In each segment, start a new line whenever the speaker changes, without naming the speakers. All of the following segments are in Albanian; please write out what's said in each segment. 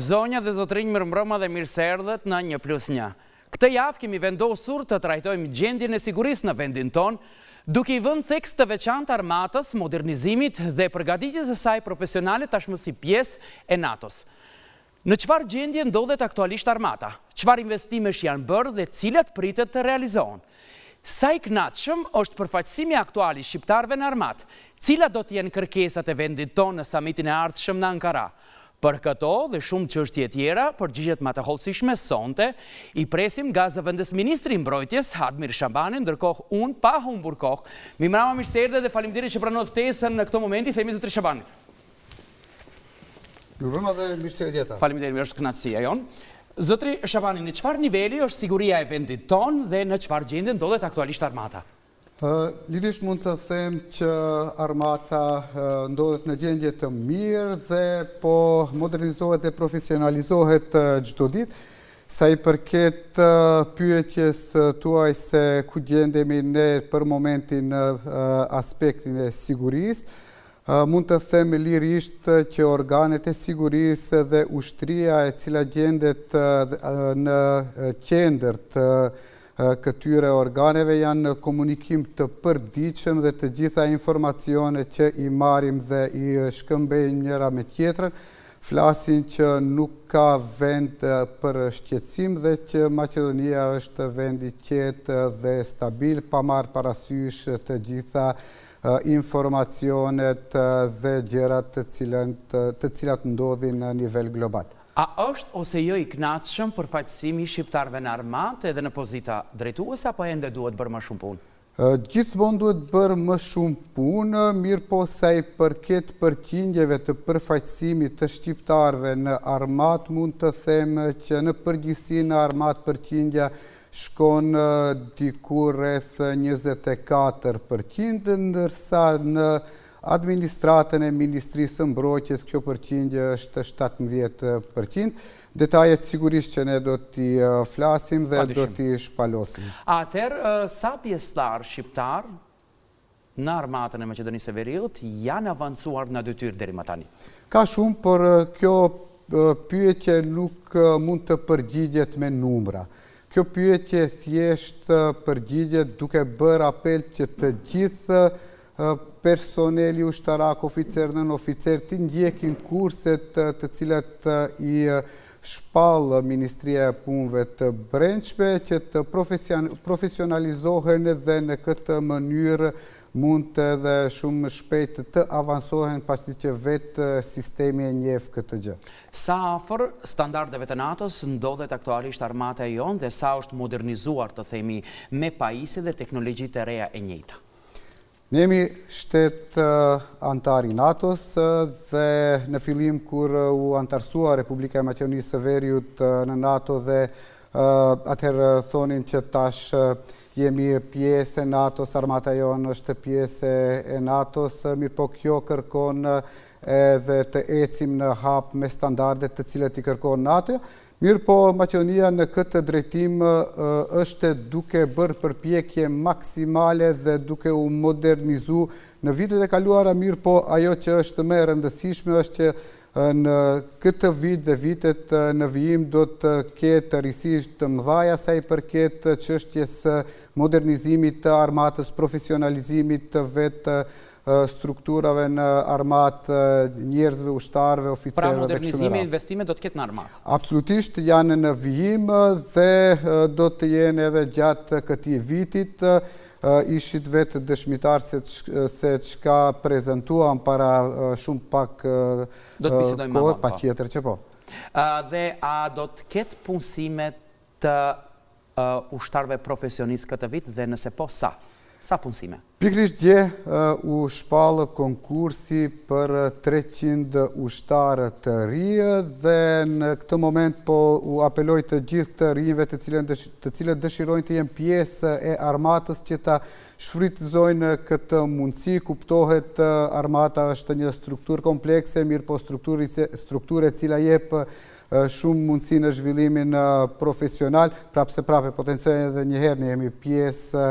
Zonja dhe zotrinj, mirëmbrëma dhe mirë se erdhët në 1+1. Këtë javë kemi vendosur të trajtojmë gjendjen e sigurisë në vendin ton, duke i vënë theks të veçantë armatës, modernizimit dhe përgatitjes së saj profesionale tashmë si pjesë e NATO-s. Në çfarë gjendje ndodhet aktualisht armata? Çfarë investimesh janë bërë dhe cilat pritet të realizohen? Sa i kënaqshëm është përfaqësimi aktual i shqiptarëve në armatë? Cilat do të jenë kërkesat e vendit ton në samitin e ardhshëm në Ankara? Për këto dhe shumë çështje tjera, përgjigjet më të hollësishme sonte i presim nga zëvendës ministri i mbrojtjes Admir Shabani, ndërkohë unë pa humbur kohë. Mirëmbrëma, mirë se erdhe dhe faleminderit që pranove ftesën në këtë moment, i themi zotri Shabanit.
Mirëmbrëma dhe mirë se erdheta.
Faleminderit, mirë, është kënaqësia jon. Zotri Shabani, në çfarë niveli është siguria e vendit ton dhe në çfarë gjendje ndodhet aktualisht armata?
Lirisht mund të them që armata ndodhet në gjendje të mirë dhe po modernizohet dhe profesionalizohet çdo ditë. Sa i përket pyetjes tuaj se ku gjendemi ne për momentin në aspektin e sigurisë, mund të them lirisht që organet e sigurisë dhe ushtria e cila gjendet në qendër të këtyre organeve janë në komunikim të përdiqëm dhe të gjitha informacione që i marim dhe i shkëmbejmë njëra me tjetrën, flasin që nuk ka vend për shqetësim dhe që Maqedonia është vend i qetë dhe stabil, pa marrë parasysh të gjitha informacionet dhe gjërat të cilat ndodhin në nivel global.
A është ose jo i kënaqshëm përfaqësimi i shqiptarëve në armatë edhe në pozita drejtuese apo ende duhet bërë më shumë punë?
Gjithmonë duhet bërë më shumë punë, mirë po sa i përket përqindjeve të përfaqësimit të shqiptarëve në armatë, mund të them që në përgjithësi në armatë përqindja shkon diku rreth 24%, ndërsa në administratën e Ministrisë së Mbrojtjes kjo përqindje është 17%. Detajet sigurisht që ne do t'i flasim dhe do t'i shpalosim.
Atëherë, sa pjesëtar shqiptar në armatën e Maqedonisë së Veriut janë avancuar në detyrë deri më tani?
Ka shumë, por kjo pyetje nuk mund të përgjigjet me numra. Kjo pyetje thjesht përgjigjet duke bërë apel që të gjithë personeli ushtarak, oficer, nën oficer, të ndjekin kurset të cilat i shpall Ministria e Punëve të Brendshme, që të profesionalizohen dhe në këtë mënyrë mund të dhe shumë shpejt të avansohen pasi që vetë sistemi e njeh këtë gjë.
Sa afër standardeve të NATO-s ndodhet aktualisht armata e jonë dhe sa është modernizuar, të themi, me pajisje dhe teknologji të reja e njëjta?
Ne jemi shtet antar i NATO-s dhe në fillim kur u antarësua Republika e Maqedonisë së Veriut në NATO dhe atëherë thonin që tash jemi pjesë e NATO-s, armata jonë është pjesë e NATO-s, mirë po kjo kërkon edhe të ecim në hap me standardet të cilat i kërkon NATO. Mirë po, Maqedonia në këtë drejtim është duke bërë përpjekje maksimale dhe duke u modernizu në vitet e kaluara. Mirë po, ajo që është më e rëndësishme është që në këtë vit dhe vitet në vijim do të ketë risi të mëdha sa i përket çështjes modernizimit të armatës, profesionalizimit të vetë strukturave në armatë, njerëzve, ushtarëve, oficerëve.
Pra modernizimi e investimet do të ketë në armatë?
Absolutisht, janë në vijim dhe do të jenë edhe gjatë këtij vitit. Ishit vetë dëshmitar se çka prezentuam para shumë pak kohë, patjetër që po.
Dhe a do të ketë punësime të ushtarëve profesionistë këtë vit dhe nëse po sa? Sa punësime?
Pikrisht dje u shpallë konkursi për 300 ushtarë të rinj dhe në këtë moment po u apeloj të gjithë të rinjve të cilët dëshirojnë të jenë pjesë e armatës që ta shfrytëzojnë këtë mundësi. Kuptohet armata është një strukturë komplekse, mirë po strukturë e cila jep shumë mundësi në zhvillimin profesional, prapë se prapë potenciojnë edhe njëherë ne jemi pjesë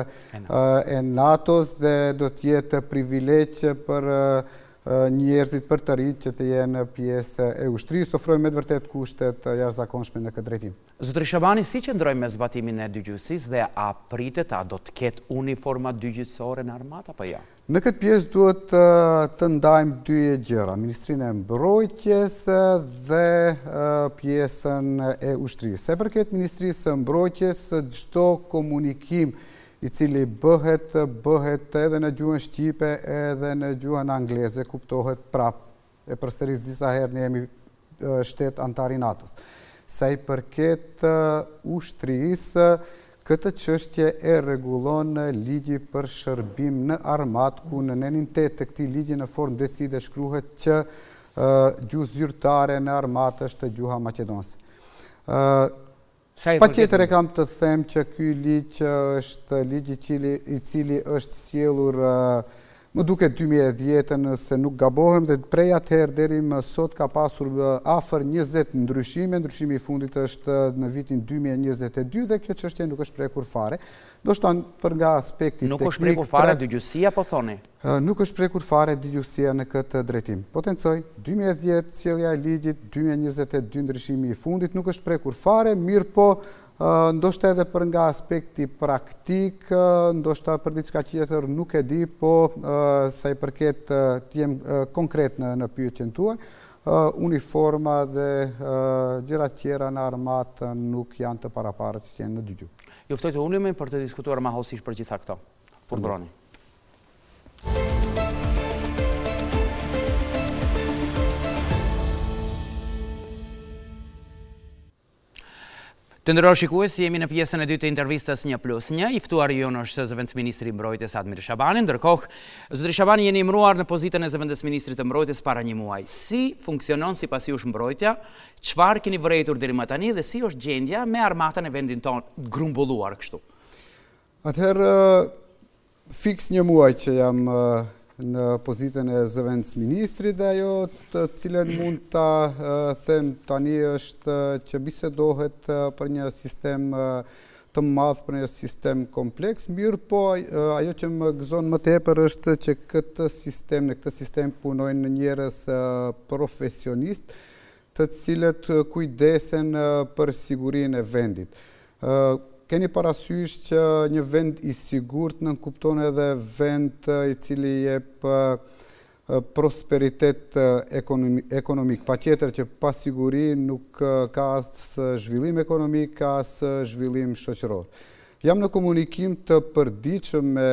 e NATO-s dhe do të jetë privilegj për njerëzit për të rritë që të jenë pjesë e ushtrisë, ofrojmë me të vërtet kushtet jashtëzakonshme në këtë drejtim.
Zotëri Shabani, si qëndrojmë me zbatimin e dëgjësisë dhe a pritet, a do të ketë uniforma dëgjësore në armatë apo jo?
Në këtë pjesë duhet të ndajmë dy gjëra, Ministrinë e Mbrojtjes dhe pjesën e ushtrisë. Se përket Ministrisë së Mbrojtjes, çdo komunikim i cili bëhet edhe në gjuhën shqipe edhe në gjuhën angleze, kuptohet prap. E përsëris disa herë ne jemi shtet antar i NATO-s. Sa i përket ushtrisë, këtë çështje e rregullon ligji për shërbim në armatë, ku në nenin 8 të këtij ligji në formë decide shkruhet që gjuhë zyrtare në armatë është gjuha maqedonse. Patjetër e kam të them që ky ligj është ligj i cili është sjellur më duket 2010, nëse nuk gabohem, dhe prej atëherë deri më sot ka pasur afër 20 ndryshime. Ndryshimi i fundit është në vitin 2022 dhe kjo çështje nuk është prekur fare. Do shta për nga aspekti teknik...
Nuk është prekur fare dëgjuesia, po thoni?
Nuk është prekur fare dëgjuesia në këtë drejtim. Potencoj, 2010 sjellja e ligjit, 2022 ndryshimi i fundit, nuk është prekur fare, mirë po ndoshta edhe për nga aspekti praktik, ndoshta për diçka tjetër nuk e di, po sa i përket të jem konkret në pyetjen tuaj, uniforma dhe gjëra tjera në armatë nuk janë të paraparë që janë në dëgju.
Ju ftoj të ulemi për të diskutuar më hollësisht për gjitha këto. Urdhroni. Të nderuar shikues, jemi në pjesën e dytë të intervistës 1+1. I ftuari jonë është Zëvendësministri i Mbrojtjes Admir Shabani. Ndërkohë, zotëri Shabani, jeni imëruar në pozitën e Zëvendësministrit të Mbrojtjes para një muaji. Si funksionon sipas jush mbrojtja? Çfarë keni vërejtur deri më tani dhe si është gjendja me armatën e vendin tonë grumbulluar kështu?
Atëherë, fiks një muaj që jam në pozitën e Zëvendësministrit dhe ajo të cilën mund të them tani është që bisedohet për një sistem të madh, për një sistem kompleks, mirë po ajo që më gëzon më tepër është që në këtë sistem punojnë njerëz profesionist të cilët kujdesen për sigurinë e vendit. Keni parasysh që një vend i sigurt nënkupton edhe vend i cili jep prosperitet ekonomik. Patjetër që pa siguri nuk ka as zhvillim ekonomik, ka as zhvillim shoqëror. Jam në komunikim të përditshëm me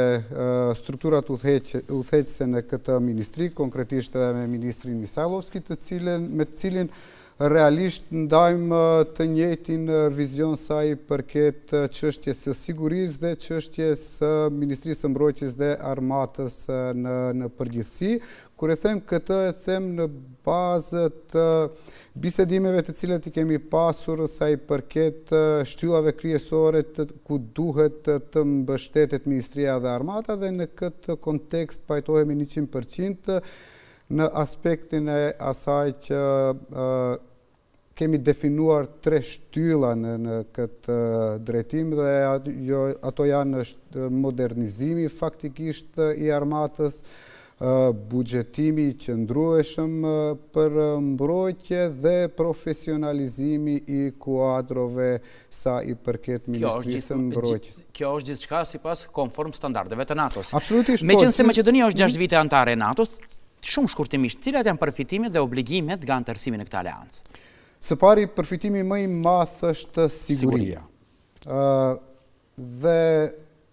strukturat udhëheqëse në këtë ministri, konkretisht edhe me ministrin Misajlovski, me të cilin realisht ndajmë të njëjtin vizion sa i përket çështjes së sigurisë dhe çështjes së Ministrisë së Mbrojtjes dhe Armatës në përgjithësi. Kur e them këtë, e them në bazë të bisedimeve të cilat i kemi pasur sa i përket shtyllave kryesore ku duhet të mbështetet Ministria dhe Armata, dhe në këtë kontekst pajtohemi 100% në aspektin e asaj që kemi definuar 3 shtylla në këtë drejtim dhe ato janë modernizimi faktikisht i armatës, buxhetimi i qëndrueshëm për mbrojtje dhe profesionalizimi i kuadrove sa i përket Ministrisë së Mbrojtjes.
Kjo është gjithçka sipas konform standardeve të NATO-s.
Absolutisht.
Meqense Maqedonia është 6 vite antare e NATO-s, shumë shkurtimisht, cilat janë përfitimet dhe obligimet nga antarësimi në këtë aleancë?
Së pari, përfitimi më i madh është siguria. Dhe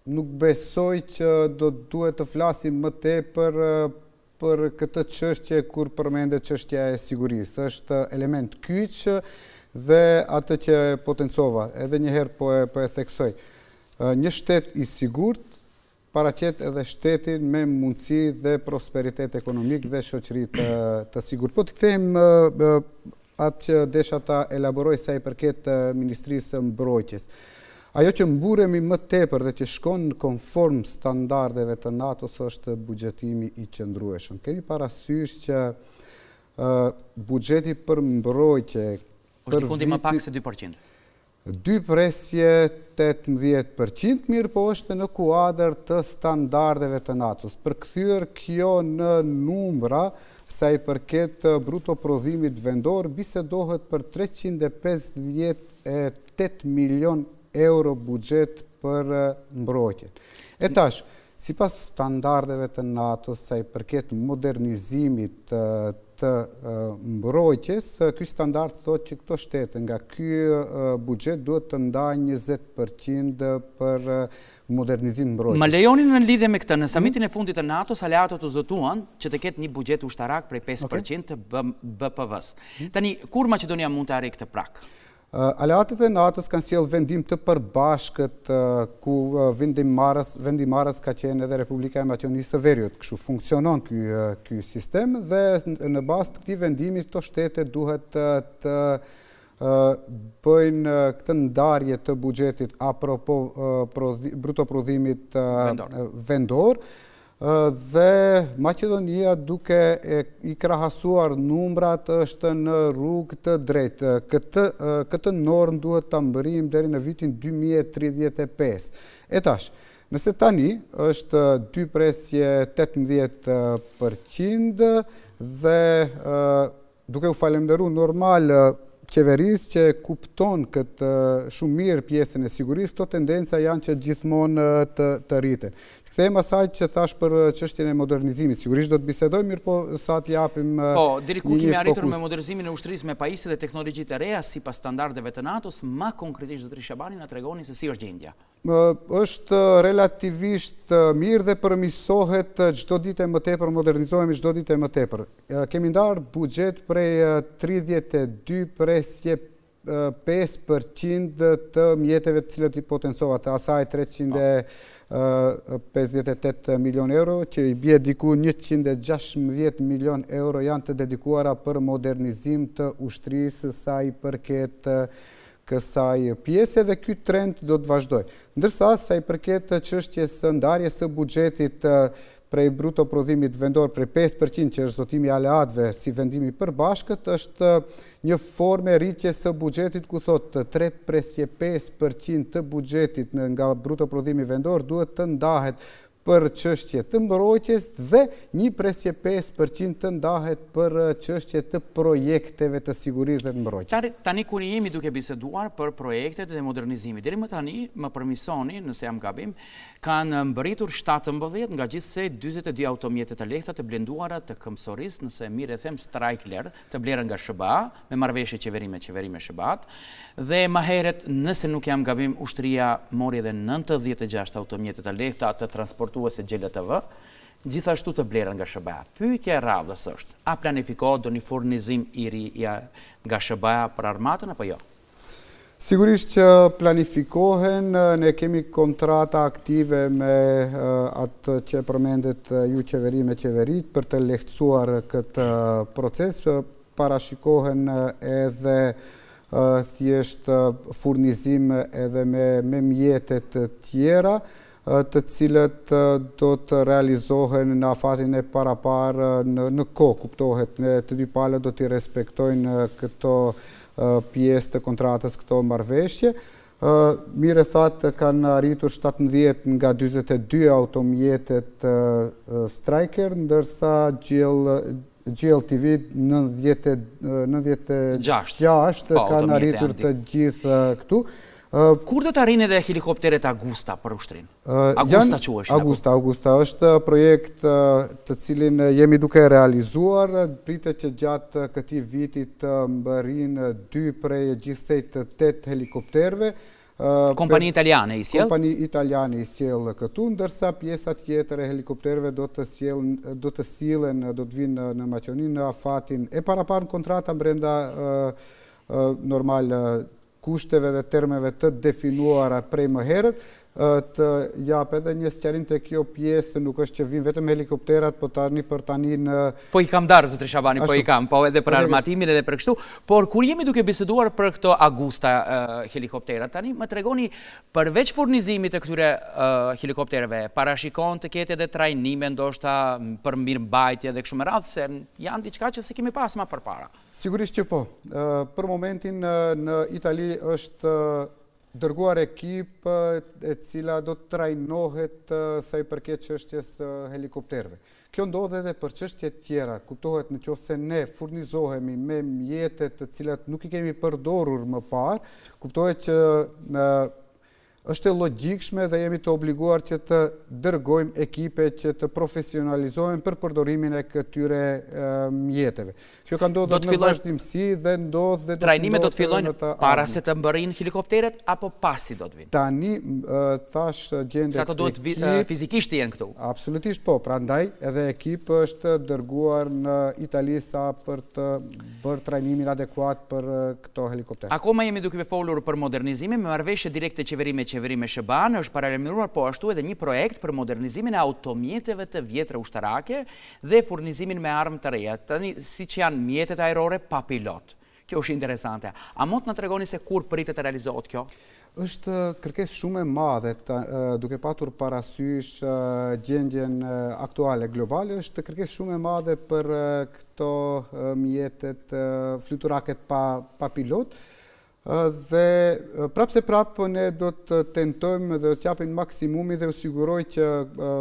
nuk besoj që do duhet të flasim më tepër për këtë çështje kur përmendet çështja e sigurisë. Është element kyç dhe atë që potencova, edhe një herë po e theksoj. Një shtet i sigurt paraqet edhe shtetin me mundësi dhe prosperitet ekonomik dhe shoqëri të sigurt. Po të kthehemi atë që desha ta elaboroj sa i përket Ministrisë së Mbrojtjes. Ajo që mburemi më tepër dhe që shkon në konform standardeve të NATO-s është buxhetimi i qëndrueshëm. Keni parasysh që buxheti për mbrojtje
është fundi më pak se 2%.
dy presje 18%, mirë po është në kuadër të standardeve të NATO-s. Përkthyer kjo në numra, sa i përket bruto prodhimit vendor, bisedohet për 358 milion euro buxhet për mbrojtjen. E tash, sipas standardeve të NATO-s, sa i përket modernizimit të mbrojtjes, ky standard thotë që këto shtete nga ky buxhet duhet të ndajnë 20% për modernizim mbrojtjes.
Më lejoni në lidhje me këtë, në samitin e fundit të NATO-s, aleatët u zotuan që të ketë një buxhet ushtarak prej 5% të BPV-s. Tani, kur Maqedonia mund të arrijë këtë prak?
Aleatët e NATO-s kanë sjellë vendim të përbashkët ku vendimarrës ka qenë edhe Republika e Maqedonisë së Veriut. Kështu funksionon ky sistem dhe në bazë të këtij vendimi këto shtete duhet të bëjnë këtë ndarje të buxhetit apropo bruto prodhimit vendor. Dhe Maqedonia duke i krahasuar numrat është në rrugë të drejtë. Këtë normë duhet ta mbërrijmë deri në vitin 2035. E tash, nëse tani është dy presje 18% dhe duke u falenderuar normal qeverisë që kupton këtë shumë mirë pjesën e sigurisë, këto tendenca janë që gjithmonë të rriten. Kthejmë asaj që thash për çështjen e modernizimit. Sigurisht do të bisedojmë, mirë po sa të japim
deri ku kemi arritur me modernizimin e ushtrisë me pajisje dhe teknologjitë e reja sipas standardeve të NATO-s, më konkretisht zotëri Shabani na tregoni se si është gjendja.
Është relativisht mirë dhe përmirësohet çdo ditë më tepër, modernizohemi çdo ditë më tepër. Kemi ndarë buxhet prej 32 presje 5% të mjeteve të cilët i potensova, të asaj 358 milion euro, që i bie diku 116 milion euro janë të dedikuara për modernizim të ushtrisë sa i përket kësaj pjese dhe ky trend do të vazhdojë. Ndërsa sa i përket çështjes së ndarjes së buxhetit prej bruto prodhimit vendor prej 5% që është zotimi aleatëve si vendimi përbashkët, është një formë rritjes së buxhetit ku thotë 3,5% të buxhetit nga bruto prodhimi vendor duhet të ndahet për çështje të mbrojtjes dhe 1,5% të ndahet për çështje të projekteve të sigurisë dhe të mbrojtjes.
Tani kur jemi duke biseduar për projektet e modernizimit, deri më tani, më përmisoni, nëse jam gabim, kanë mbërritur 17 nga gjithsej 42 automjete të lehta të blenduara të këmbësorisë, nëse mirë e them Stryker, të blera nga SBA, me marrëveshje qeveri me SBA-t, dhe më herët, nëse nuk jam gabim, ushtria mori edhe 96 automjete të lehta të transportuese GLTV, gjithashtu të blera nga SBA. Pyetja e radhës është, a planifikohet do një furnizim i ri nga SBA për armatën apo jo?
Sigurisht që planifikohen, ne kemi kontrata aktive me atë që përmendet ju qeveri me qeverit për të lehtësuar këtë proces. Parashikohen edhe thjesht furnizim edhe me mjetet tjera, të cilët do të realizohen në afatin e paraparë në kohë, kuptohet, të dy palët do t'i respektojnë këto pjesë të kontratës, këto marrëveshje. Mire thatë kanë arritur 17 nga 42 automjetet Stryker, ndërsa GLTV 96 kanë arritur të gjithë këtu.
Kur do të arrin edhe helikopteret Agusta për ushtrinë? Agusta quhesh?
Agusta është projekt të cilin jemi duke realizuar. Pritet që gjatë këtij viti të mbërrin 2 prej gjithsej të 8 helikopterëve.
Kompani italiane i sjell?
Kompani italiane i sjell këtu, ndërsa pjesa tjetër e helikopterëve do të sillen, do të vinë në Maqedoni në afatin e paraparë kontrata brenda normal kushteve dhe termeve të definuara prej më herët, të jap edhe një sqarim të kjo pjesë, nuk është që vinë vetëm helikopterat, po tani për tani në...
Po i kam darë, zotri Shabani, po i kam, po edhe për armatimin edhe për kështu, por kur jemi duke biseduar për këto Agusta helikopterat, tani më tregoni përveç furnizimit të këtyre helikoptereve, parashikon të ketë edhe trajnime ndoshta për mirëmbajtje dhe kështu me radhë, se janë diçka që se kemi pas më përpara.
Sigurisht që po. Për momentin në Itali është dërguar ekip e cila do të trajnohet sa i përket çështjes helikopterëve. Kjo ndodh edhe për çështje tjera, kuptohet nëse ne furnizohemi me mjete të cilat nuk i kemi përdorur më parë, kuptohet që është e logjikshme dhe jemi të obliguar që të dërgojmë ekipe që të profesionalizohen për përdorimin e këtyre mjeteve. Kjo ka ndodhur në vazhdimsi dhe ndodh dhe
trajnimet do të fillojnë para se të mbërrinë helikopteret apo pasi do të vinë?
Tani thash gjendet
ato duhet fizikisht të jenë këtu.
Absolutisht po, prandaj edhe ekip është dërguar në Itali sa për të bërë trajnimin adekuat për këto helikoptere.
Akoma jemi duke folur për modernizimin me marrëveshje direkte qeveri me SHBAN, është paralajmëruar po ashtu edhe një projekt për modernizimin e automjeteve të vjetra ushtarake dhe furnizimin me armë të reja, tani siç janë mjetet ajrore pa pilot. Kjo është interesante. A mund të na tregoni se kur pritet të realizohet kjo?
Është kërkesë shumë e madhe, duke patur parasysh gjendjen aktuale globale, është kërkesë shumë e madhe për këto mjetet fluturake pa pilot. Dhe prapë ne do të tentojmë dhe do të japim maksimumin dhe u siguroj që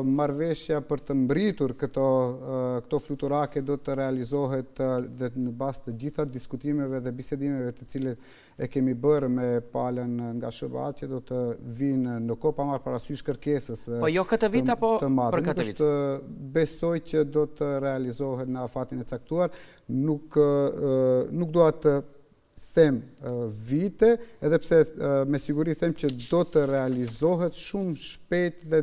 marrëveshja për të mbritur këto fluturake do të realizohet dhe në bazë të gjitha diskutimeve dhe bisedimeve të cilët e kemi bërë me palën nga SHBA që do të vinë në kohë pa marrë parasysh kërkesës.
Po jo këtë vit apo për këtë vit?
Besoj që do të realizohet në afatin e caktuar, nuk dua të them vite, edhe pse me siguri them që do të realizohet shumë shpejt dhe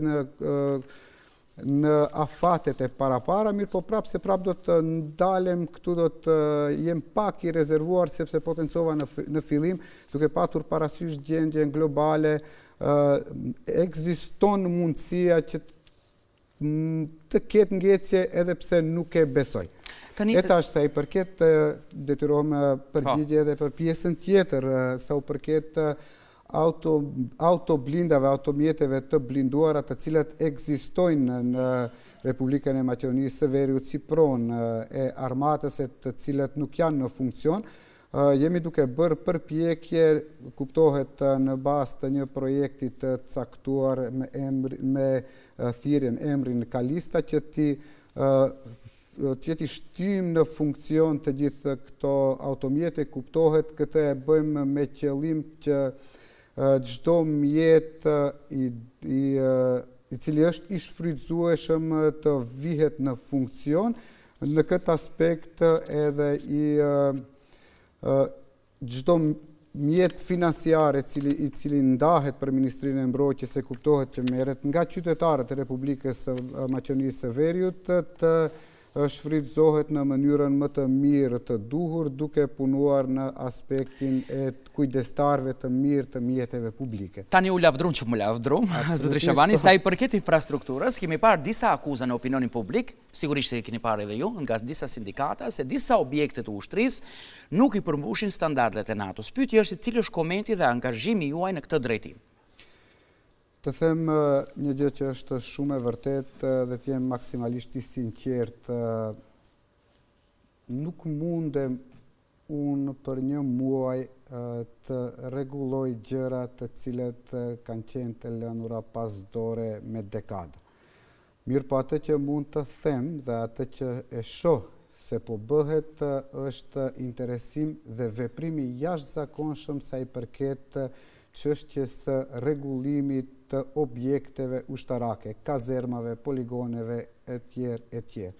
në afatet e para, mirë po prapë do të ndalem këtu, do të jem pak i rezervuar sepse potencova në fillim, duke patur parasysh gjendjen globale, ekziston mundësia që të ketë ngjecje edhe pse nuk e besoj. E tash sa i përket detyrohem përgjigje edhe për pjesën tjetër, sa u përket autoblindave, automjeteve të blinduara të cilat ekzistojnë në Republikën e Maqedonisë së Veriut si pronë e armatës të cilat nuk janë në funksion. Jemi duke bërë përpjekje, kuptohet në bazë të një projekti të caktuar me thirrjen emrin Kalista që ti shtyjmë në funksion të gjithë këto automjete, kuptohet këtë e bëjmë me qëllim që çdo mjet i cili është i shfrytzueshëm të vihet në funksion. Në këtë aspekt edhe çdo mjet financiar i cili ndahet për Ministrinë e Mbrojtjes, se kuptohet që merret nga qytetarët e Republikës së Maqedonisë së Veriut, të shfrytëzohet në mënyrën më të mirë të duhur, duke punuar në aspektin e kujdestarëve të mirë të mjeteve publike.
Tani u lavdrum që mu lavdrum, zotëri Shabani, sa i përket infrastrukturës, kemi parë disa akuza në opinionin publik, sigurisht se keni parë edhe ju, nga disa sindikata, se disa objekte të ushtrisë nuk i përmbushin standardet e NATO-s. Pyetja është cili është komenti dhe angazhimi juaj në këtë drejtim?
Të them një gjë që është shumë e vërtet dhe të jem maksimalisht i sinqert, nuk mundem unë për një muaj të rregulloj gjëra të cilet kanë qenë të lënura pas dore me dekada. Mirë po atë që mund të them dhe atë që e shoh se po bëhet është interesim dhe veprimi jashtëzakonshëm sa i përket çështjes së rregullimit të objekteve ushtarake, kazermave, poligoneve etj.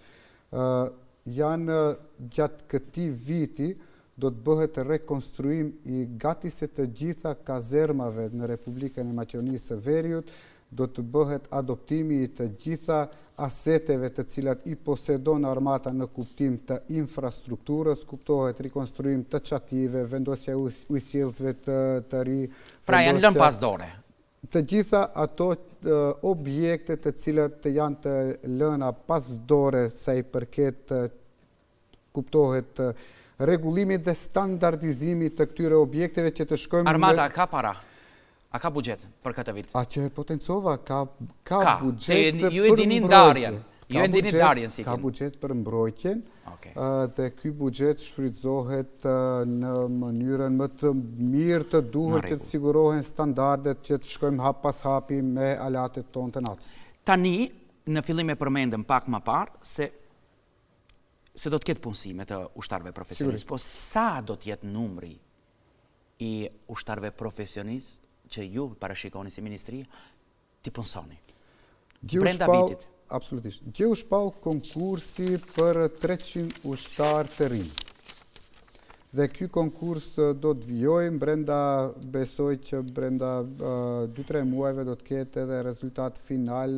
Janë gjatë këtij viti do të bëhet rekonstruim i gati se të gjitha kazermave në Republikën e Maqedonisë së Veriut, do të bëhet adoptimi i të gjitha aseteve të cilat i posedon armata në kuptim të infrastrukturës, kuptohet rikonstruim të çative, vendosja ujësjellësve të ri.
Pra janë lënë pas dore.
Të gjitha ato objekte të cilat janë të lëna pas dore sa i përket kuptohet rregullimit dhe standardizimit të këtyre objekteve që të shkojmë.
Armata ka para? A ka buxhet për këtë vit?
A që potencova ka buxhet
ju e dini ndarjen. Ju e ndini darjen si
ka buxhet për mbrojtjen, dhe ky buxhet shfrytëzohet në mënyrën më të mirë të duhur që të sigurohen standardet që të shkojmë hap pas hapi me alatet tonë të natës.
Tani, në fillim e përmendëm pak më parë se do të ketë punësime të ushtarëve profesionistë, po sa do të jetë numri i ushtarëve profesionistë që ju parashikoni si ministri të punësoni? Brenda vitit.
Absolutisht. Gjë u shpall konkursi për 300 ushtarë të rinj. Dhe ky konkurs do të vijojë besoj që brenda 2-3 muajve do të ketë edhe rezultat final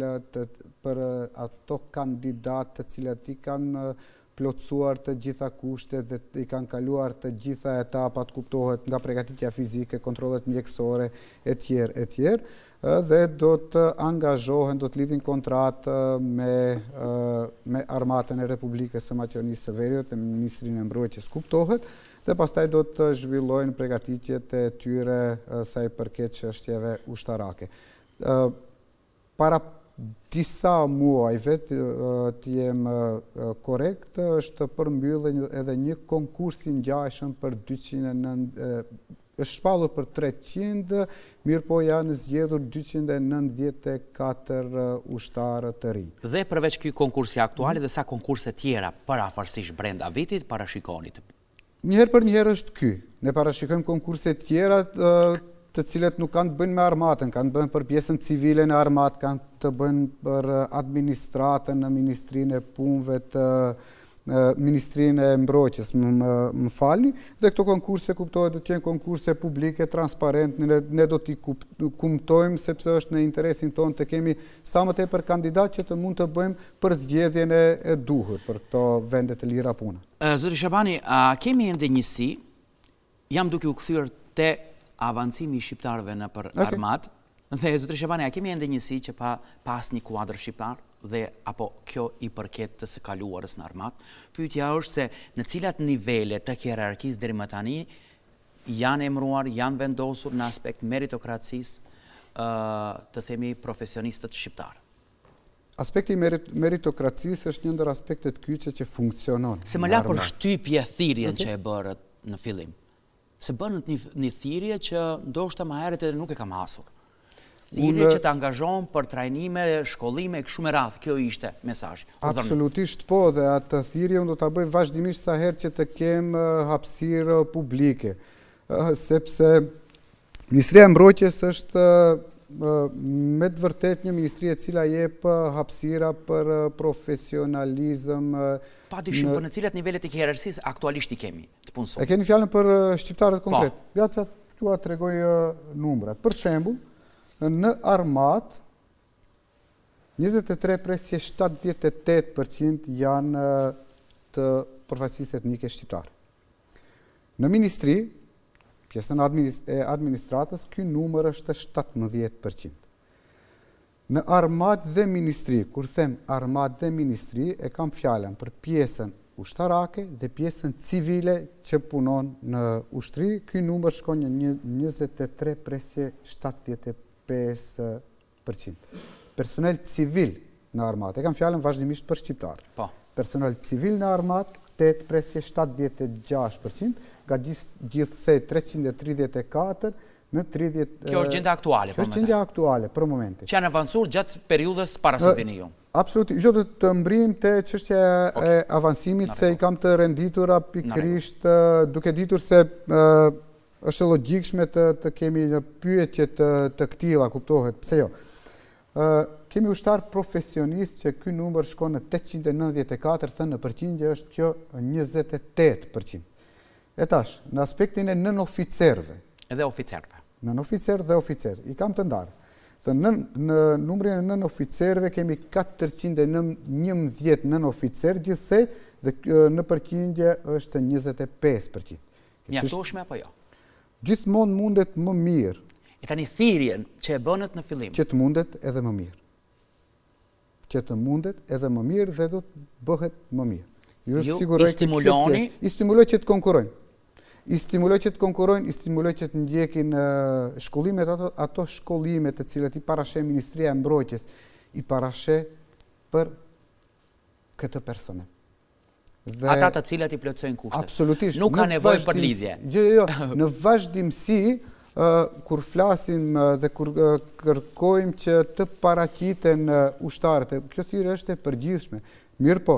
për ato kandidatë të cilët i kanë plotësuar të gjitha kushtet dhe i kanë kaluar të gjitha etapat, kuptohet nga përgatitja fizike, kontrollet mjekësore, etj. Dhe do të angazhohen, do të lidhin kontratë me Armatën e Republikës së Maqedonisë së Veriut e Ministrinë e Mbrojtjes, kuptohet, dhe pastaj do të zhvillojnë përgatitjet e tyre sa i përket çështjeve ushtarake. Para disa muajve, të jem korrekt, është përmbyllur edhe një konkurs i ngjashëm për 209, është shpallur për 300, mirë po janë zgjedhur 294 ushtarë të rinj.
Dhe përveç ky konkursi aktuali dhe sa konkurse tjera parafarsisht brenda vitit parashikonit?
Njëherë për njëherë është ky. Ne parashikojmë konkurse tjera të cilet nuk kanë të bëjnë me armatën, kanë të bëjnë për pjesën civile në armatë, kanë të bëjnë për administratën në Ministrinë e Punëve të Ministrinë e Mbrojtjes, më falni, dhe këto konkurse kuptohet do të jenë konkurse publike, transparent, ne do t'i kumtojmë sepse është në interesin tonë të kemi sa më tepër kandidat që të mund të bëjmë për zgjedhjen e duhur për këto vende të lira pune.
Zoti Shabani, kemi ende njësi, jam duke u kthyer te avancimi i shqiptarëve në për armat, dhe zotri Shabani, a kemi ende njësi që pas një kuadër shqiptar dhe apo kjo i përket të së kaluarës në armat? Pyetja është se në cilat nivele të hierarkisë deri më tani janë emëruar, janë vendosur në aspekt meritokracisë të themi profesionistët shqiptarë?
Aspekti meritokracisë është një ndër aspektet kyçe që funksionon.
Se më la për shtypje thirrjen që e bërët në fillim. Se bënët një thirrje që ndoshta më herët edhe nuk e kam hasur. Thirrje që të angazhohen për trajnime, shkollime, kështu me radhë. Kjo ishte mesazhi.
Absolutisht po, dhe atë thirrje unë do ta bëj vazhdimisht sa herë që të kem hapësirë publike. Sepse Ministria e Mbrojtjes është me të vërtet një ministri e cila jep hapësira për profesionalizëm.
Padyshim, për në cilat nivelet e hierarkisë aktualisht i kemi të punësuar?
E keni fjalën për shqiptarët konkret. Ja t'ua tregoj numrat. Për shembull, në armat 23,78% janë të përfaqësisë etnike shqiptare. Në ministri, pjesën e administratës, ky numër është 17%. Në armat dhe ministri, kur them armat dhe ministri, e kam fjalën për pjesën ushtarake dhe pjesën civile që punon në ushtri, ky numër shkon në 23,75%. Personel civil në armat, e kam fjalën vazhdimisht për shqiptar. Personel civil në armat 8,76%, nga gjithsej 334 në 30...
Kjo është gjendja aktuale?
Kjo është gjendja aktuale, për momente.
Që janë avancur gjatë periudhës para se vini ju?
Absolutisht. Jo, do të mbrim të çështja e avancimit, se i kam të renditura pikërisht duke ditur se është e logjikshme të kemi një pyetje të këtilla, kuptohet, pse jo. Kemi ushtar profesionist që ky numër shkon në 894, thënë në përqindje është kjo 28%. E tash, në aspektin e nën oficerëve.
Edhe oficerëve.
Nën oficer dhe oficer. I kam të ndarë. Në numrin e nën oficerëve kemi 411 nën oficer, gjithsej dhe në përqindje është 25%.
Mjaftueshme apo jo?
Gjithmonë mundet më mirë.
E tani thirrjen që e bënët në fillim.
Që të mundet edhe më mirë. Që të mundet edhe më mirë dhe do të bëhet më mirë.
Ju i stimuloni?
I stimuloj që të konkurrojnë. I stimuloj që të konkurrojnë, i stimuloj që të ndjekin shkollimet, ato shkollimet të cilat i parashe Ministria e Mbrojtjes, i parashe për këtë persone.
Ata të cilat i plotësojnë kushtet.
Absolutisht.
Nuk ka nevojë për lidhje.
Jo, në vazhdimsi, kur flasim dhe kur kërkojmë që të paraqiten ushtarët, kjo thirrje është e përgjithshme. Mirë po,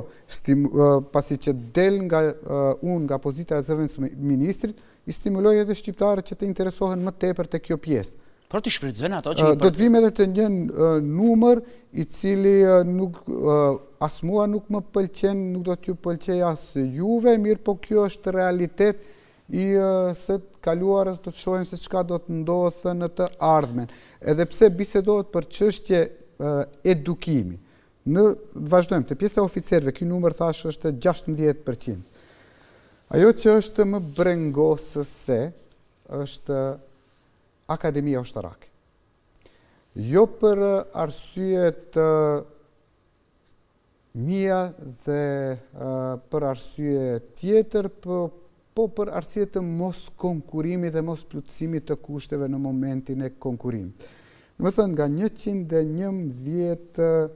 pasi që del nga pozita e zëvendës ministrit, i stimuloj edhe shqiptarët që të interesohen më tepër te kjo pjesë.
Por të shfrytëzojnë ato që
do të vim edhe të një numër i cili as mua nuk më pëlqen, nuk do t'ju pëlqej as juve, mirë po kjo është realitet i së të kaluarës, do të shohim se çka do të ndodhë në të ardhmen. Edhe pse bisedohet për çështje edukimi. Vazhdojmë, të pjesa e oficerëve, ky numër thash është 16%. Ajo që është më brengosëse është Akademia Ushtarake. Jo për arsyet mia dhe për arsye tjetër, po për arsye të mos konkurimit dhe mos plotësimit të kushteve në momentin e konkurimit. Më thënë, nga 111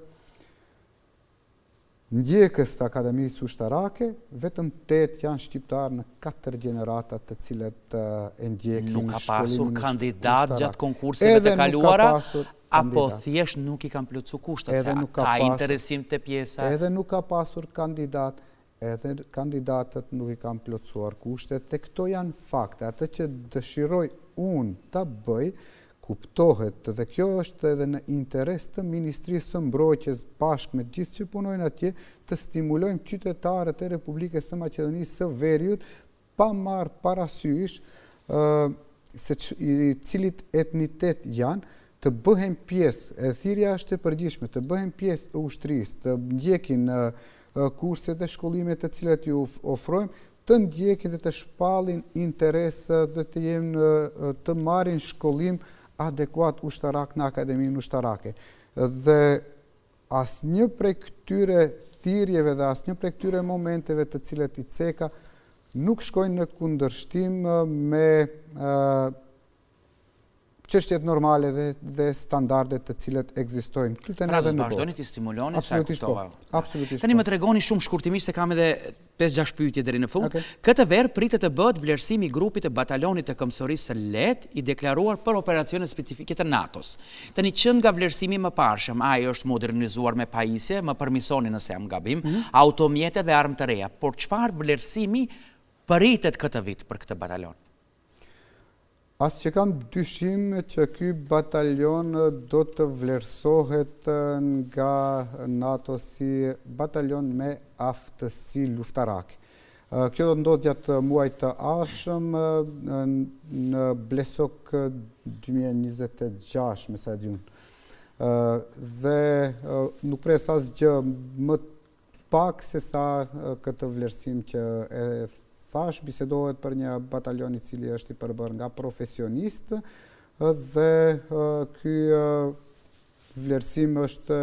ndjekës të Akademisë Ushtarake, vetëm 8 janë shqiptarë në 4 gjeneratat të cilët e ndjekin
nuk ka
shkollimin
pasur kandidat gjatë konkurseve të kaluara, apo thjesht nuk i kanë plotësuar kushtet, ka interesim të pjesa.
Edhe nuk ka pasur kandidat, edhe kandidatët nuk i kanë plotësuar kushtet, dhe këto janë fakte. Atë që dëshiroj unë të bëj, kuptohet, dhe kjo është edhe në interes të Ministrisë së Mbrojtjes bashkë me gjithë që punojnë atje, të stimulojmë qytetarët e Republikës së Maqedonisë së Veriut pa marrë parasysh se cilit etnitet janë, të bëhen pjesë, e thirrja është e përgjithshme, të bëhen pjesë e ushtrisë, të ndjekin kurset e shkollimet të cilat ju ofrojmë, të ndjekin dhe të shpallin interes dhe të marrin shkollim adekuat ushtarak në Akademinë Ushtarake. Dhe asnjë prej këtyre thirrjeve dhe asnjë prej këtyre momenteve të cilat i ceka nuk shkojnë në kundërshtim me çështjet normale dhe standardet të cilat ekzistojnë.
Vazhdoni të stimuloni sa e kuptova.
Absolutisht.
Tani më tregoni shumë shkurtimisht se kam edhe 5-6 pyetje deri në fund. Këtë verë pritet të bëhet vlerësimi i grupit të batalionit të Këmbësorisë së Lehtë i deklaruar për operacione specifike të NATO-s. Tani që nga vlerësimi më parshëm, ai është modernizuar me pajisje, më përmisoni nëse jam gabim, automjete dhe armë të reja. Por çfarë vlerësimi pritet këtë vit për këtë batalion?
As që kam dyshim që ky batalion do të vlerësohet nga NATO si batalion me aftësi luftarake. Kjo do ndodh gjatë muajit të ardhshëm në Blesok 2026, me sa e di unë. Dhe nuk pres asgjë më pak se sa këtë vlerësim që e thash, bisedohet për një batalion i cili është i përbërë nga profesionistë dhe ky vlerësim është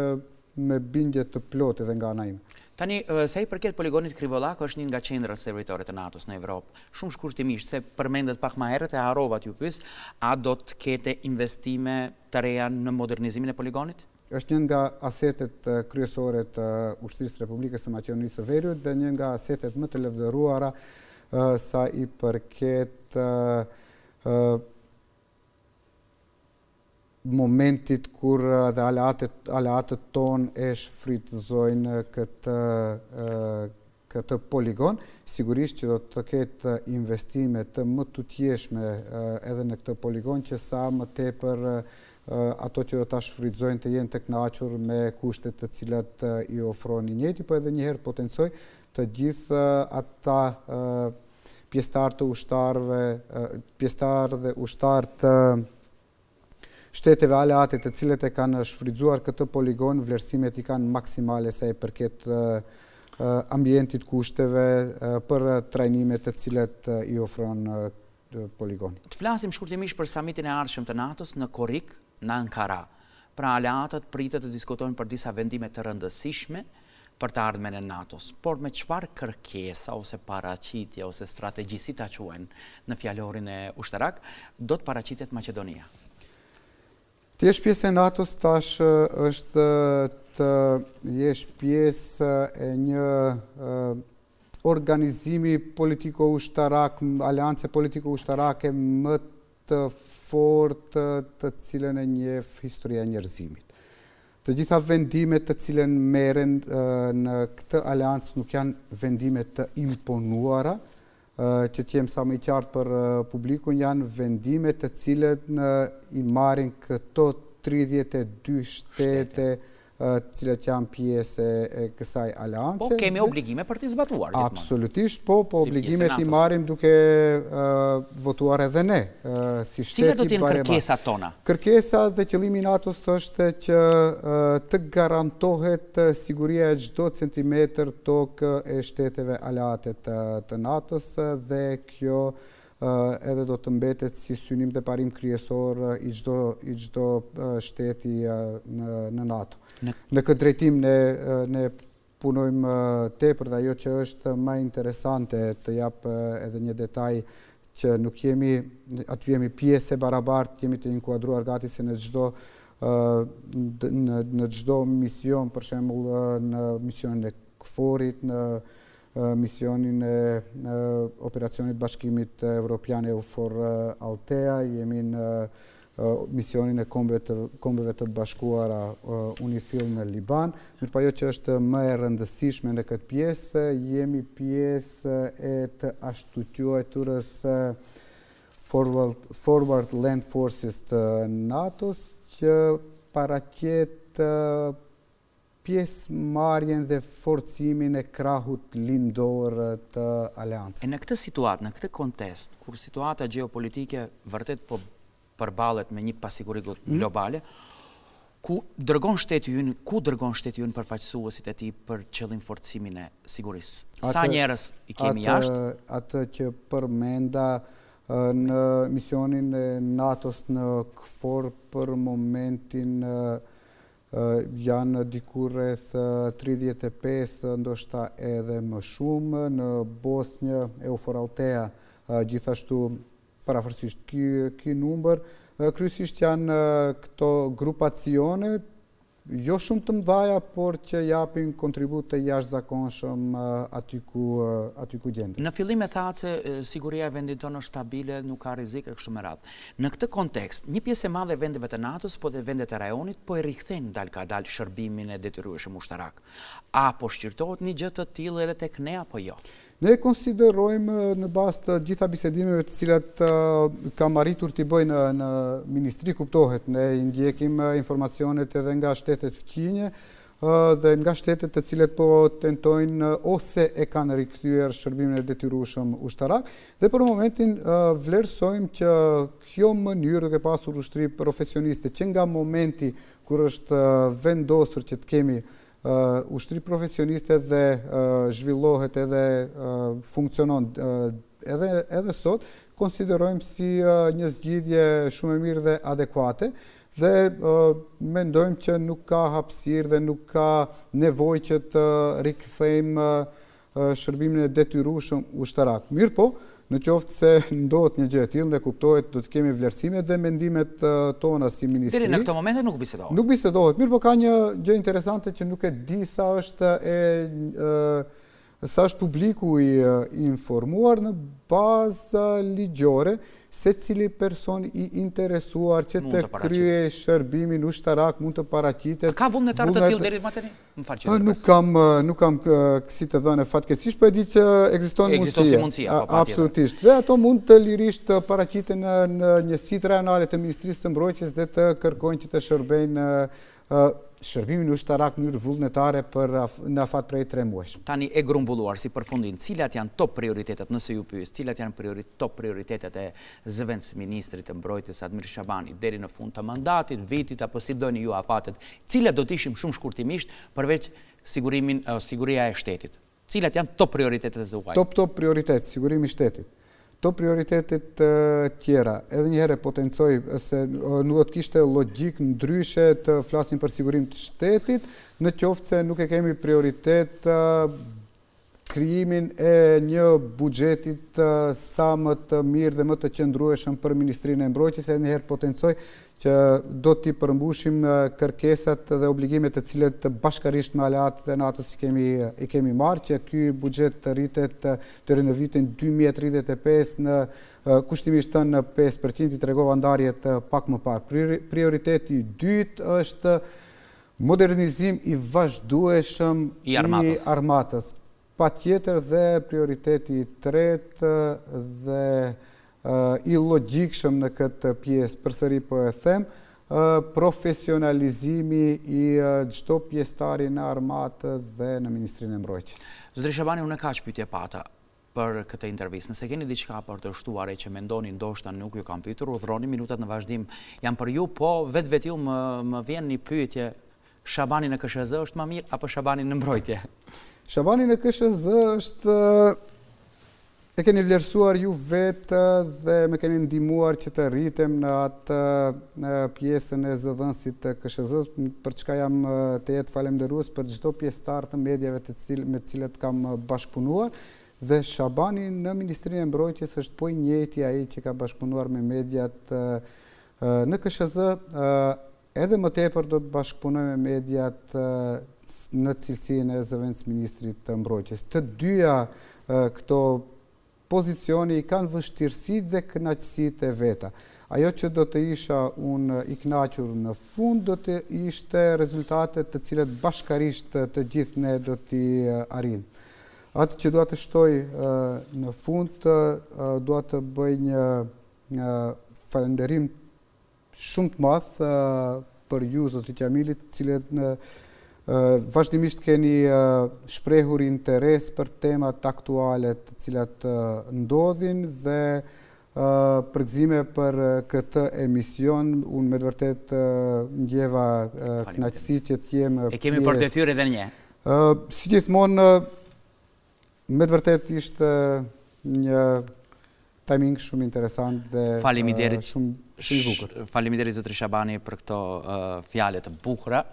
me bindje të plotë edhe nga ana ime.
Tani, sa i përket poligonit Krivollak, është një nga qendrat servitore të NATO-s në Evropë. Shumë shkurtimisht, se përmendet pak më herët e harrova t'ju pyes, a do të ketë investime të reja në modernizimin e poligonit?
Është një nga asetet kryesore të Ushtrisë Republikës së Maqedonisë së Veriut dhe një nga asetet më të lëvdëruara sa i përket momentit kur dhe aleatët tonë e shfrytëzojnë këtë poligon. Sigurisht që do të ketë investime të më tutjeshme edhe në këtë poligon, që sa më tepër ato që do ta shfrytëzojnë të jenë të kënaqur me kushtet të cilat i ofron i njëjti, po edhe njëherë potencoj të gjithë ata pjesëtarë të ushtarëve, pjesëtarë dhe ushtarë të shteteve aleate të cilët e kanë shfrytzuar këtë poligon, vlerësimet i kanë maksimale sa i përket ambientit, kushteve për trajnimet të cilat i ofron poligoni.
Të flasim shkurtimisht për samitin e ardhshëm të NATO-s në Korik, në Ankara. Pra aleatët pritet të diskutojnë për disa vendime të rëndësishme për të ardhmen e NATO-s, por me çfarë kërkesa ose paraqitje ose strategji, si ta quajnë në fjalorin e ushtarak, do të paraqitet Maqedonia?
Të jesh pjesë e NATO-s tash është të jesh pjesë e një organizimi politiko-ushtarak, aleance politiko-ushtarake më të fortë të cilën e njeh historia e njerëzimit. Të gjitha vendimet të cilën merren në këtë aleancë nuk janë vendime të imponuara, që të jem sa më i qartë për publikun, janë vendime të cilët i marrin këto 32 shtete cilat janë pjesë e kësaj aleance.
Po kemi obligime për t'i zbatuar.
Absolutisht, po obligimet i marrim duke votuar edhe ne. Si shteti.
Cilat do të jenë kërkesat tona?
Kërkesa dhe qëllimi i NATO-s është që të garantohet siguria e çdo centimetër tokë e shteteve aleate të NATO-s dhe kjo edhe do të mbetet si synim dhe parim kryesor i çdo shteti në NATO. Në këtë drejtim ne punojmë tepër dhe ajo që është më interesante të jap edhe një detaj që nuk aty jemi pjesë e barabartë, jemi të inkuadruar gati se në çdo mision, për shembull në misionin e KFOR-it, në misionin e operacionit bashkimit evropian EUFOR Althea, jemi në misionin e kombeve të bashkuara UNIFIL në Liban. Mirë, ajo që është më e rëndësishme në këtë pjesë, jemi pjesë e të ashtu quajturës Forward Land Forces të NATO-s, që paraqet pjesëmarrjen dhe forcimin e krahut lindor të aleancës.
E në këtë situatë, në këtë kontest, kur situata gjeopolitike vërtet po përballet me një pasiguri globale, ku dërgon shteti ynë përfaqësuesit e tij për qëllim forcimin e sigurisë? Sa njerëz i kemi jashtë?
Atë që përmenda në misionin e NATO-s në KFOR për momentin janë diku rreth 35, ndoshta edhe më shumë. Në Bosnjë, EUFOR Althea, gjithashtu parafërsisht ky numër. Kryesisht janë këto grupacione, jo shumë të mëdha, por që japin kontribut të jashtëzakonshëm aty ku gjendet.
Në fillim e thatë se siguria e vendit tonë është stabile, nuk ka rrezik e kështu me radhë. Në këtë kontekst, një pjesë e madhe e vendeve të NATO-s, po dhe vendet e rajonit, po e rikthejnë dal ka dal shërbimin e detyrueshëm ushtarak. Apo shqyrtohet një gjë të tillë edhe tek ne apo jo?
Ne konsiderojmë në bazë të gjitha bisedimeve të cilat kam arritur t'i bëj në ministri, kuptohet, ne ndjekim informacionet edhe nga shtetet fqinje dhe nga shtetet të cilet po tentojnë ose e kanë rikthyer shërbimin e detyrueshëm ushtarak, dhe për momentin vlerësojmë që kjo mënyrë, duke pasur ushtri profesioniste, që nga momenti kur është vendosur që të kemi ushtri profesioniste dhe zhvillohet edhe funksionon edhe sot, konsiderojmë si një zgjidhje shumë e mirë dhe adekuate dhe mendojmë që nuk ka hapësirë dhe nuk ka nevojë që të rikthejmë shërbimin e detyrueshëm ushtarak. Mirë po, në qoftë se ndodhet një gjë e tillë dhe kuptohet, do të kemi vlerësimet dhe mendimet tona si ministri.
Deri në këtë moment nuk bisedohet.
Nuk bisedohet. Mirë, po ka një gjë interesante që nuk e di sa është publiku i informuar. Në bazë ligjore, secili person i interesuar që të kryej shërbimin ushtarak mund të paraqitet.
Ka vullnetar të tillë deri më tani?
Nuk kam kësi të dhënë fatkeqësisht, po e di që ekziston mundësia. Absolutisht. Dhe ato mund të lirisht paraqiten në njësitë rajonale të Ministrisë së Mbrojtjes dhe të kërkojnë që të shërbejnë shërbimin ushtarak në mënyrë vullnetare në afat prej 3 muajsh.
Tani e grumbulluar si përfundim, cilat janë top prioritetet, nëse ju pyes, cilat janë top prioritetet e zëvendës ministrit të mbrojtjes Admir Shabani deri në fund të mandatit, vitit, apo si doni ju afatet, cilat do të ishim shumë shkurtimisht përveç siguria e shtetit? Cilat janë top prioritetet e tuaja?
Top prioritet, sigurimi i shtetit. Top prioritetet tjera, edhe njëherë potencoj se nuk do të kishte logjik ndryshe të flasim për sigurim të shtetit, në qoftë se nuk e kemi prioritet krijimin e një buxhetit sa më të mirë dhe më të qëndrueshëm për Ministrinë e Mbrojtjes, edhe njëherë potencoj që do t'i përmbushim kërkesat dhe obligimet të cilet bashkarisht me aleatët e NATO-s i kemi marrë, që ky buxhet të rritet deri në vitin 2035 në kushtimisht në 5%, i tregova ndarjet pak më parë. Prioriteti i dytë është modernizim i vazhdueshëm i armatës. Patjetër dhe prioriteti i tretë dhe i logjikshëm në këtë pjesë, përsëri po e them, profesionalizimi i çdo pjesëtari në armatë dhe në Ministrinë e Mbrojtjes.
Zotri Shabani, unë kaq pyetje pata për këtë intervistë. Nëse keni diçka për të shtuar që mendoni ndoshta nuk ju kam pyetur, udhroni, minutat në vazhdim janë për ju, po vetë ju më vjen një pyetje, Shabani në KSZ është më mirë apo Shabani në mbrojtje?
Shabani në KSZ është e keni vlerësuar ju vetë dhe me keni ndihmuar që të rritem në atë pjesën e zëdhënësit të KSZ-s, për çka jam të jetë falemnderues për çdo pjesëtar të mediave me të cilët kam bashkëpunuar, dhe Shabani në Ministrinë e Mbrojtjes është po i njëjti ai që ka bashkëpunuar me mediat në KSZ, edhe më tepër do të bashkëpunoj me mediat në cilësinë e zëvendës ministrit të Mbrojtjes. Të dyja këto pozicioni i kanë vështirësitë dhe kënaqësitë e veta. Ajo që do të isha unë i kënaqur në fund do të ishte rezultatet të cilat bashkarisht të gjithë ne do t'i arrijmë. Atë që dua të shtoj në fund, dua të bëj një falënderim shumë të madh për ju, zotri Qamilit, të cilët vazhdimisht keni shprehur interes për temat aktuale të cilat ndodhin dhe përgëzime për këtë emision. Unë me të vërtet ndjeva kënaqësi që të jem pjesë.
E kemi për detyrë edhe një.
Si gjithmonë, me të vërtet ishte një timing shumë interesant dhe shumë i bukur.
Faleminderit zotri Shabani për këto fjalë të bukura.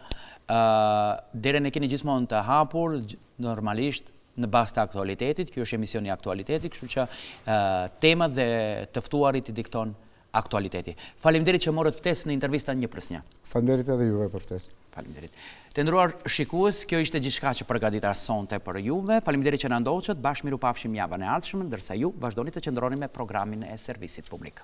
Derën e keni gjithmonë të hapur, normalisht në bazë të aktualitetit. Ky është emisioni Aktualiteti, kështu që temat dhe të ftuarit i dikton aktualiteti. Faleminderit që morët ftesë në intervista 1+1.
Faleminderit edhe juve për ftesë.
Faleminderit. Të nderuar shikues, kjo ishte gjithçka që përgatita sonte për juve. Faleminderit që na ndoqët. Bashkë miru pafshim javën e ardhshme, ndërsa ju vazhdoni të qëndroni me programin e servisit publik.